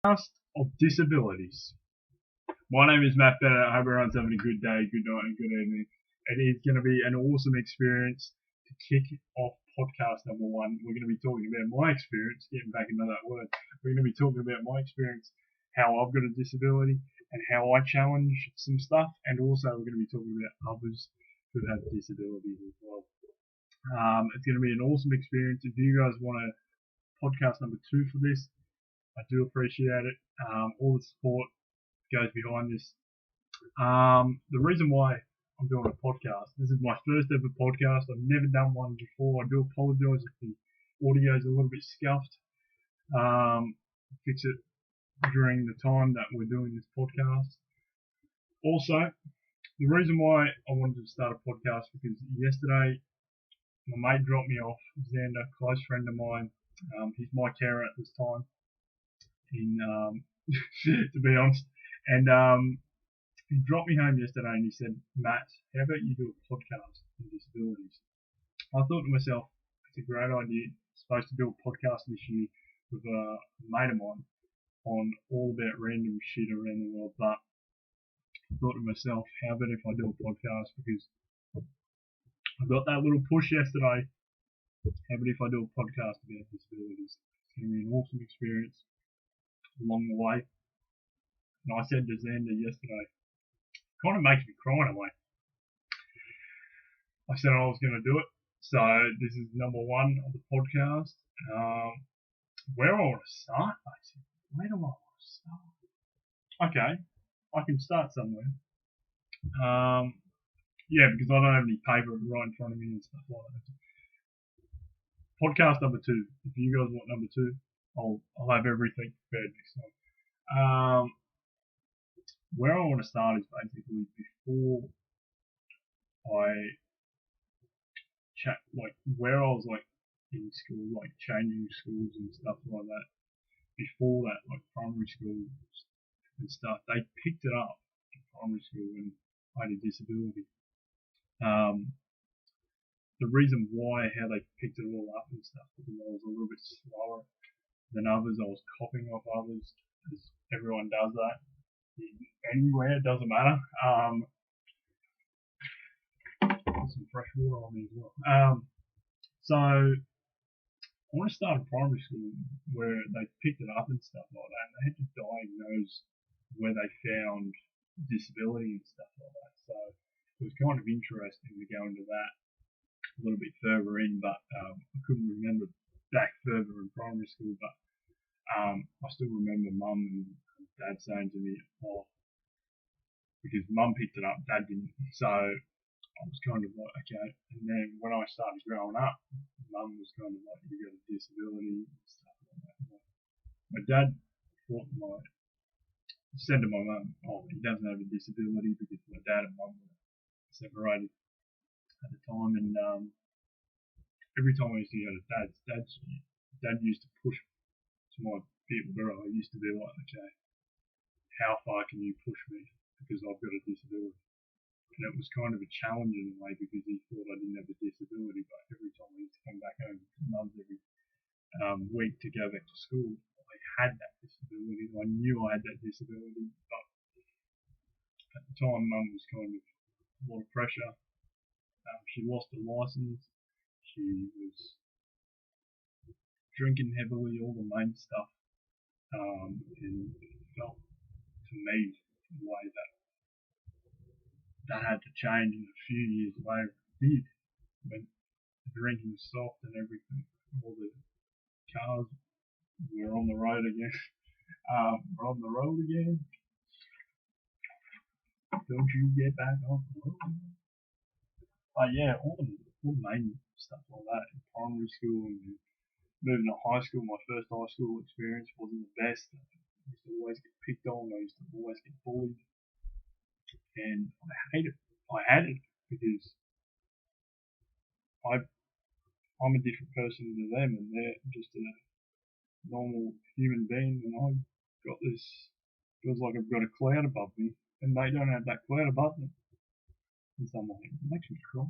Podcast of disabilities. My name is Matt Bennett. I hope everyone's having a good day, good night, and good evening. It is going to be an awesome experience to kick off podcast number one. We're going to be talking about my experience, getting back into that word. We're going to be talking about my experience, how I've got a disability, and how I challenge some stuff. And also, we're going to be talking about others who have disabilities as well. It's going to be an awesome experience. If you guys want a podcast number two for this, I do appreciate it. All the support goes behind this. The reason why I'm doing a podcast, this is my first ever podcast. I've never done one before. I do apologise if the audio is a little bit scuffed. Fix it during the time that we're doing this podcast. Also, the reason why I wanted to start a podcast because yesterday my mate dropped me off, Xander, close friend of mine. He's my carer at this time. To be honest. And he dropped me home yesterday and he said, Matt, how about you do a podcast on disabilities? I thought to myself, it's a great idea. I'm supposed to do a podcast this year with a mate of mine on all about random shit around the world. But I thought to myself, how about if I do a podcast because I got that little push yesterday. How about if I do a podcast about disabilities? It's going to be an awesome experience along the way. And I said to Xander yesterday, kind of makes me cry in a way. I said I was going to do it. So this is number one of the podcast. Where I want to start, basically. Where do I want to start? Okay, I can start somewhere. Yeah, because I don't have any paper right in front of me and stuff like that. Podcast number two. If you guys want number two, I'll have everything prepared next time. Where I want to start is basically before I chat, like where I was like in school, like changing schools and stuff like that. Before that, like primary school and stuff, they picked it up in primary school when I had a disability. The reason why, how they picked it all up and stuff, because I was a little bit slower than others. I was copying off others, as everyone does that. Anywhere, it doesn't matter. Some fresh water on me as well. So I want to start in primary school where they picked it up and stuff like that, and they had to diagnose where they found disability and stuff like that. So it was kind of interesting to go into that a little bit further in, but I couldn't remember back further in primary school. But I still remember Mum and Dad saying to me, "Oh, because Mum picked it up, Dad didn't." So I was kind of like, okay. And then when I started growing up, Mum was kind of like, you got a disability and stuff like that. My dad said to my mum, oh, he doesn't have a disability because my dad and Mum were separated at the time. And every time I used to go to Dad used to push to my people girl. I used to be like, okay, how far can you push me because I've got a disability? And it was kind of a challenge in a way because he thought I didn't have a disability, but every time I used to come back home to Mum's every week to go back to school, I had that disability. I knew I had that disability, but at the time Mum was kind of a lot of pressure. She lost her license. She was drinking heavily, all the main stuff, and it felt to me the way that had to change, and a few years later it did when the drinking stopped and everything. All the cars were on the road again. We're on the road again. Don't you get back on the road? But yeah, all the main stuff like that in primary school and moving to high school. My first high school experience wasn't the best. I used to always get picked on. I used to always get bullied, and I hated it. I hated it because I'm a different person to them, and they're just a normal human being, and I've got this, feels like I've got a cloud above me, and they don't have that cloud above them. And so I'm like, it makes me cry.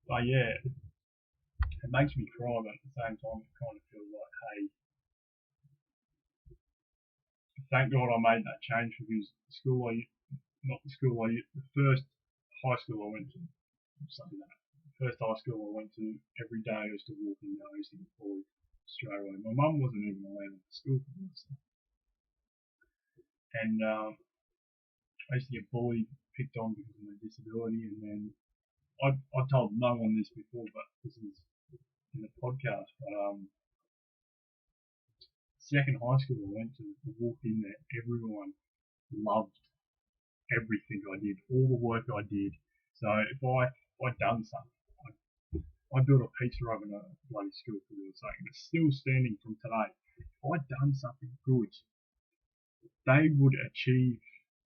But yeah, it makes me cry, but at the same time, it kind of feels like, hey, thank God I made that change, because the first high school I went to, the first high school I went to, every day I used to walk in there, I used to get bullied straight away. My mum wasn't even allowed in school for that stuff. And I used to get bullied, picked on because of my disability, and then I told no one this before, but this is in the podcast, but second high school I went to, I walked in there, everyone loved everything I did, all the work I did. So if I'd done something, I built a pizza oven at a bloody school for the sake, and it's still standing from today. If I'd done something good, they would achieve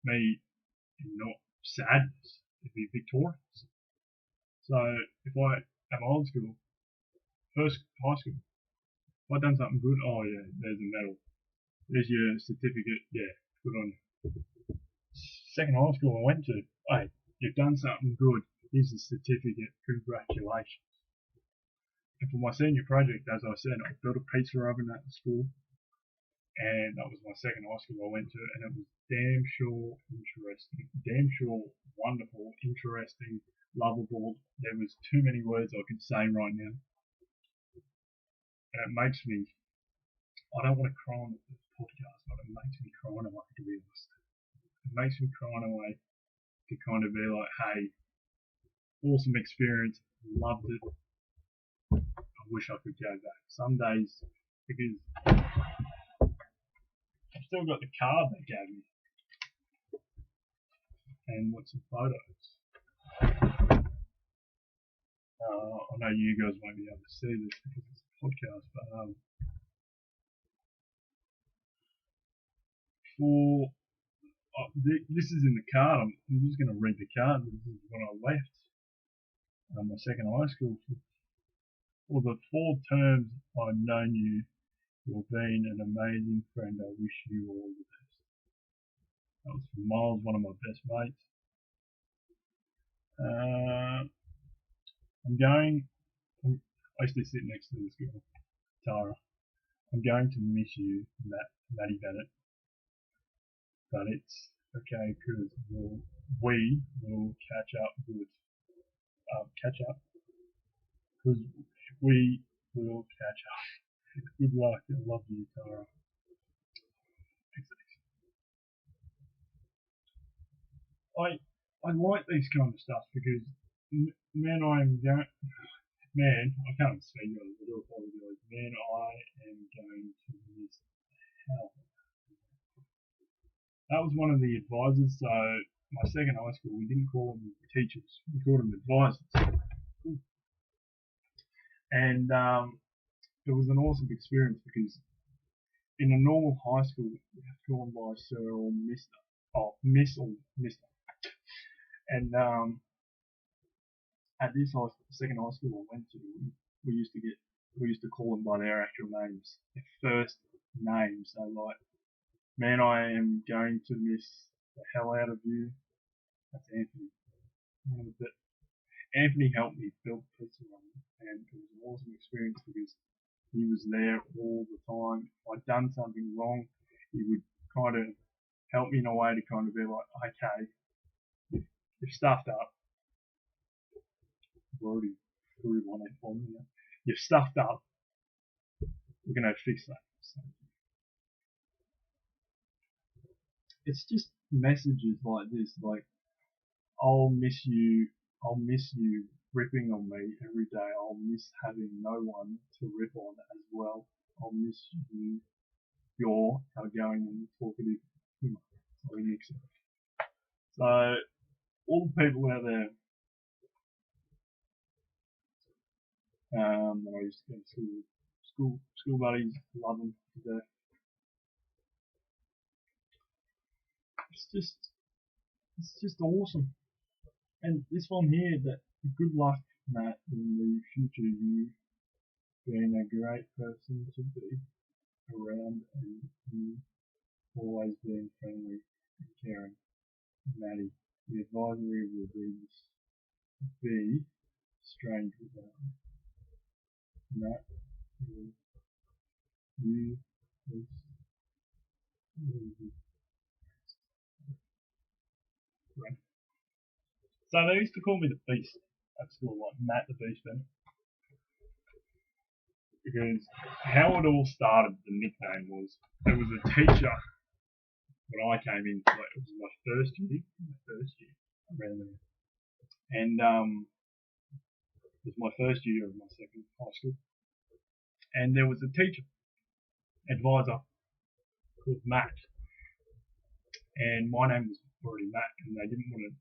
me in not sadness, it'd be victorious. So if at my old school, first high school, if I'd done something good, oh yeah, there's a medal. There's your certificate, yeah, good on you. Second high school I went to, hey, you've done something good, here's the certificate, congratulations. And for my senior project, as I said, I built a pizza oven at the school, and that was my second high school I went to, and it was damn sure interesting, damn sure wonderful, interesting, lovable. There was too many words I could say right now. And it makes me, I don't want to cry on the podcast, but it makes me cry away, to be honest. It makes me cry away to kind of be like, hey, awesome experience, loved it. I wish I could go back. Some days, because I've still got the card they gave me, and with some photos. I know you guys won't be able to see this because it's a podcast, but this is in the card. I'm just going to read the card. This is when I left my second high school. For the 4 terms I've known you, you've been an amazing friend. I wish you all the best. That was from Miles, one of my best mates. I used to sit next to this girl, Tara. I'm going to miss you, Maddie Bennett. But it's okay, because we will catch up good. Because we will catch up. Good luck. I love you, Tara. I like these kind of stuff because, man, I can't speak, I do apologise. Man, I am going to miss hell. That was one of the advisors. So my second high school, we didn't call them teachers, we called them advisors. And it was an awesome experience because in a normal high school, you have to call them by Sir or Mister, Miss or Mister. And at this second high school I went to, we used to call them by their actual names, their first names. So like, man, I am going to miss the hell out of you. That's Anthony. Anthony helped me build Pizza Run, and it was an awesome experience because he was there all the time. If I'd done something wrong, he would kind of help me in a way to kind of be like, okay, you've stuffed up. I've already threw one F on here. You've stuffed up. We're going to fix that. So it's just messages like this, like, I'll miss you ripping on me every day. I'll miss having no one to rip on as well. I'll miss you, your outgoing and talkative humor. So all the people out there that I used to go to school buddies, love them to death. It's just awesome. And this one here, that good luck, Matt, in the future, you being a great person to be around, and you always being friendly and caring. Maddie, the advisory will be strange without Matt, you So they used to call me the Beast at school, like Matt the Beast Bennett. Because how it all started, the nickname was, there was a teacher when I came in, like, it was my first year, around there. And it was my first year of my second high school. And there was a teacher, advisor, called Matt. And my name was already Matt, and they didn't want to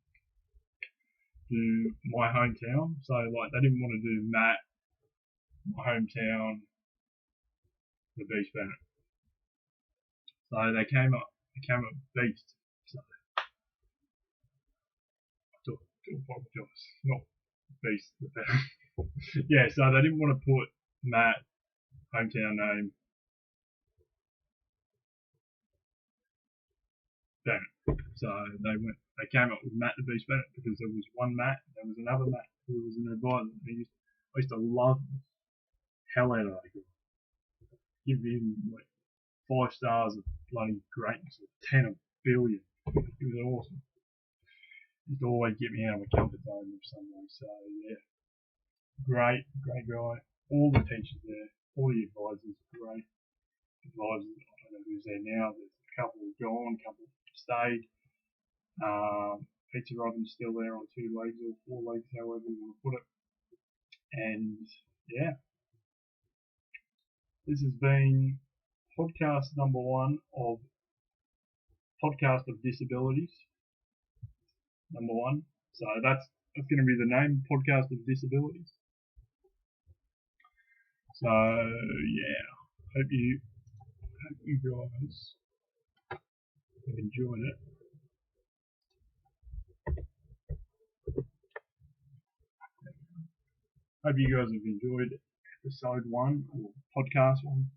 do my hometown. So, like, they didn't want to do Matt, my hometown, the Beast Bennett. So they came up Beast. So I do apologise, not Beast, the Bennett. Yeah, so they didn't want to put Matt, hometown name, Bennett. So they came up with Matt the Beast Bennett because there was one Matt, there was another Matt who was an advisor. I used to love the hell out of that guy. Give him like 5 stars of bloody greatness, or 10 of billion. It was awesome. He used to always get me out of my comfort zone in some way. So yeah, great guy. All the teachers there, all the advisors, great advisors. I don't know who's there now. There's a couple gone, a couple stayed. Peter Robbins still there on 2 legs or 4 legs, however you want to put it. And yeah, this has been podcast number 1 of Podcast of Disabilities. Number 1. So that's going to be the name, Podcast of Disabilities. So yeah, hope you guys have enjoyed it. Hope you guys have enjoyed episode 1 or podcast 1,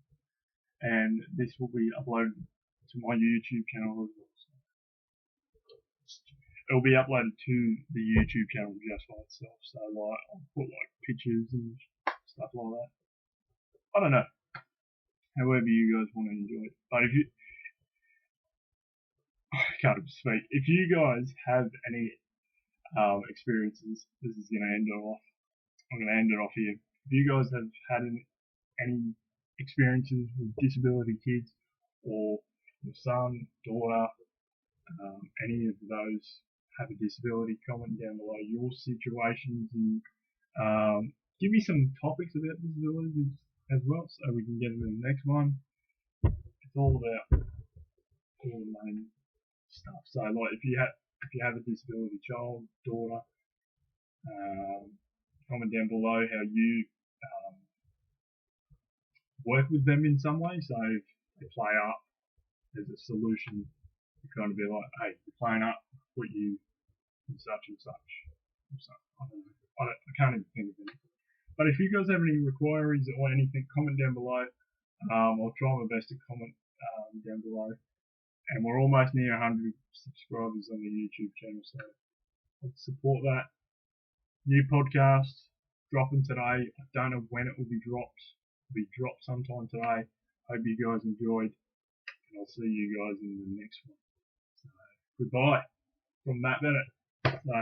and this will be uploaded to my YouTube channel as well. It'll be uploaded to the YouTube channel just by itself. So like I'll put like pictures and stuff like that. I don't know. However you guys want to enjoy it. But if you I can't speak. If you guys have any experiences, this is gonna end it off. I'm gonna end it off here. If you guys have had any experiences with disability kids, or your son, daughter, any of those have a disability, comment down below your situations, and give me some topics about disabilities as well, so we can get into the next one. It's all about all the main stuff. So like if you have a disability child, daughter, comment down below how you work with them in some way. So if they play up, there's a solution. You kind of be like, hey, you're playing up, put you in such and such. I don't know. I can't even think of anything. But if you guys have any inquiries or anything, comment down below. I'll try my best to comment down below. And we're almost near 100 subscribers on the YouTube channel, so let's support that. New podcast dropping today. I don't know when it will be dropped. It'll be dropped sometime today. Hope you guys enjoyed, and I'll see you guys in the next one. So, goodbye from Matt Bennett. So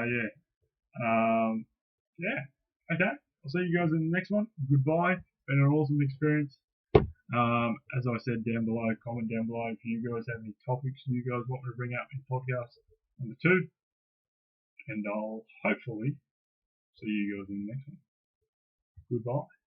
yeah, okay. I'll see you guys in the next one. Goodbye. Been an awesome experience. As I said down below, comment down below if you guys have any topics you guys want me to bring up in podcast number 2, and I'll hopefully see you guys in the next one. Goodbye.